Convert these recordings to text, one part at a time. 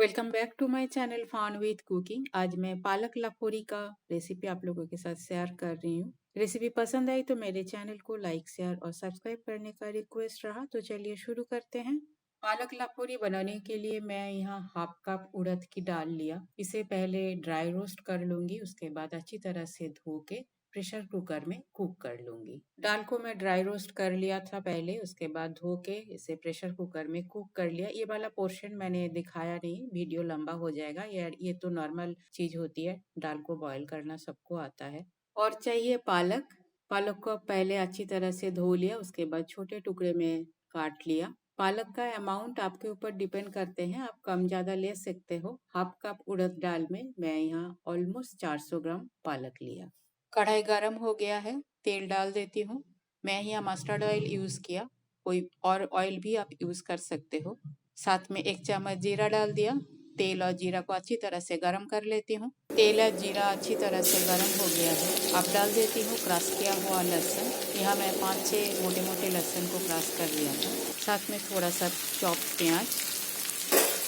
Welcome back to my channel fun with cooking. आज मैं पालक लाखोरी का रेसिपी आप लोगों के साथ शेयर कर रही हूँ। रेसिपी पसंद आई तो मेरे चैनल को लाइक शेयर और सब्सक्राइब करने का रिक्वेस्ट रहा। तो चलिए शुरू करते हैं। पालक लाखोरी बनाने के लिए मैं यहाँ हाफ कप उड़द की दाल लिया। इसे पहले ड्राई रोस्ट कर लूंगी, उसके बाद अच्छी तरह से धो के प्रेशर कुकर में कुक कर लूंगी। दाल को मैं ड्राई रोस्ट कर लिया था पहले, उसके बाद धो के इसे प्रेशर कुकर में कुक कर लिया। ये वाला पोर्शन मैंने दिखाया नहीं, वीडियो लंबा हो जाएगा। ये तो नॉर्मल चीज होती है, दाल को बॉईल करना सबको आता है। और चाहिए पालक। पालक को पहले अच्छी तरह से धो लिया, उसके बाद छोटे टुकड़े में काट लिया। पालक का अमाउंट आपके ऊपर डिपेंड करते हैं, आप कम ज्यादा ले सकते हो। हाफ कप उड़द दाल में मैं यहाँ ऑलमोस्ट 400 ग्राम पालक लिया। कढ़ाई गरम हो गया है, तेल डाल देती हूँ। मैं यहाँ मस्टर्ड ऑयल यूज किया, कोई और ऑयल भी आप यूज कर सकते हो। साथ में 1 चम्मच जीरा डाल दिया। तेल और जीरा को अच्छी तरह से गरम कर लेती हूँ। तेल और जीरा अच्छी तरह से गरम हो गया है, अब डाल देती हूँ क्रश किया हुआ लहसुन। यहाँ मैं 5-6 मोटे मोटे लहसुन को क्रश कर लिया था। साथ में थोड़ा सा चॉप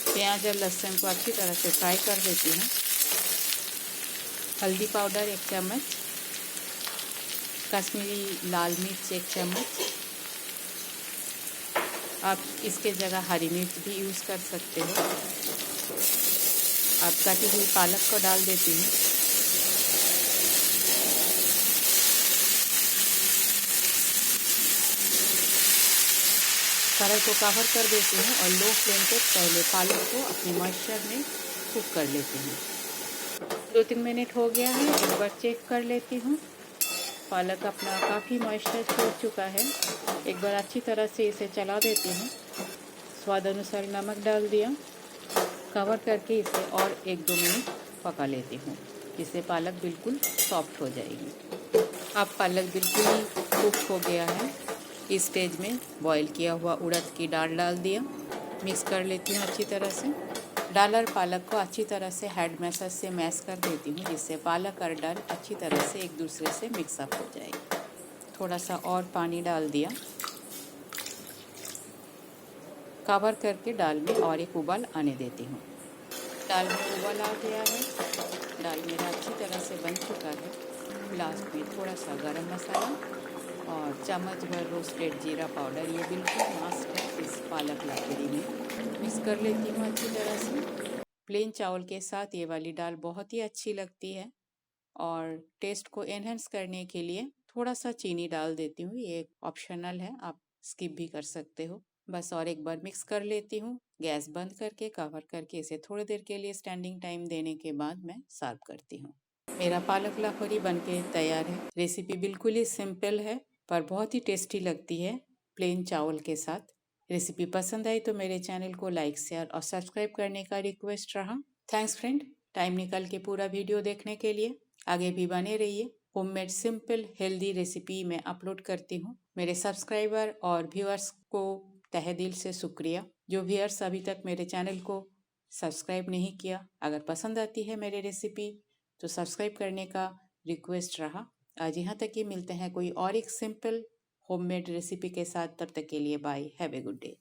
प्याज और लहसुन को अच्छी तरह से फ्राई कर देती हूँ। हल्दी पाउडर 1 चम्मच, कश्मीरी लाल मिर्च 1 चम्मच। आप इसके जगह हरी मिर्च भी यूज़ कर सकते हो। अब कटी हुई पालक को डाल देती हूँ। कढ़ाई को कवर कर देती हूँ और लो फ्लेम पे पहले पालक को अपने मॉइस्चर में कुक कर लेती हूँ। 2-3 मिनट हो गया है, एक बार चेक कर लेती हूँ। पालक अपना काफ़ी मॉइस्चर छोड़ चुका है। एक बार अच्छी तरह से इसे चला देती हूँ। स्वाद अनुसार नमक डाल दिया। कवर करके इसे और 1-2 मिनट पका लेती हूँ, जिससे पालक बिल्कुल सॉफ्ट हो जाएगी। अब पालक बिल्कुल ही कुक हो गया है। इस स्टेज में बॉईल किया हुआ उड़द की दाल डाल दिया। मिक्स कर लेती हूँ अच्छी तरह से। दाल और पालक को अच्छी तरह से हैंड मैशर से मैश कर देती हूँ, जिससे पालक और दाल अच्छी तरह से एक दूसरे से मिक्सअप हो जाएगी। थोड़ा सा और पानी डाल दिया। कवर करके दाल में और एक उबाल आने देती हूँ। दाल में उबाल आ गया है, दाल मेरा अच्छी तरह से बन चुका है। लास्ट में थोड़ा सा गरम मसाला और चम्मच भर रोस्टेड जीरा पाउडर, ये बिल्कुल मस्ट है इस पालक लाखोरी में। मिक्स कर लेती हूँ अच्छी तरह से। प्लेन चावल के साथ ये वाली दाल बहुत ही अच्छी लगती है और टेस्ट को एनहेंस करने के लिए थोड़ा सा चीनी डाल देती हूँ। ये ऑप्शनल है, आप स्किप भी कर सकते हो। बस और एक बार मिक्स कर लेती हूँ। गैस बंद करके कवर करके इसे थोड़ी देर के लिए स्टैंडिंग टाइम देने के बाद मैं सर्व करती हूँ। मेरा पालक लाखोरी बनके तैयार है। रेसिपी बिल्कुल ही सिंपल है पर बहुत ही टेस्टी लगती है प्लेन चावल के साथ। रेसिपी पसंद आई तो मेरे चैनल को लाइक शेयर और सब्सक्राइब करने का रिक्वेस्ट रहा। थैंक्स फ्रेंड, टाइम निकाल के पूरा वीडियो देखने के लिए। आगे भी बने रहिए। होममेड सिंपल हेल्दी रेसिपी मैं अपलोड करती हूँ। मेरे सब्सक्राइबर और व्यूअर्स को तहे दिल से शुक्रिया। जो व्यूअर्स अभी तक मेरे चैनल को सब्सक्राइब नहीं किया, अगर पसंद आती है मेरी रेसिपी तो सब्सक्राइब करने का रिक्वेस्ट रहा। आज यहाँ तक ही, मिलते हैं कोई और एक सिंपल होममेड रेसिपी के साथ। तब तक के लिए bye, have a good day.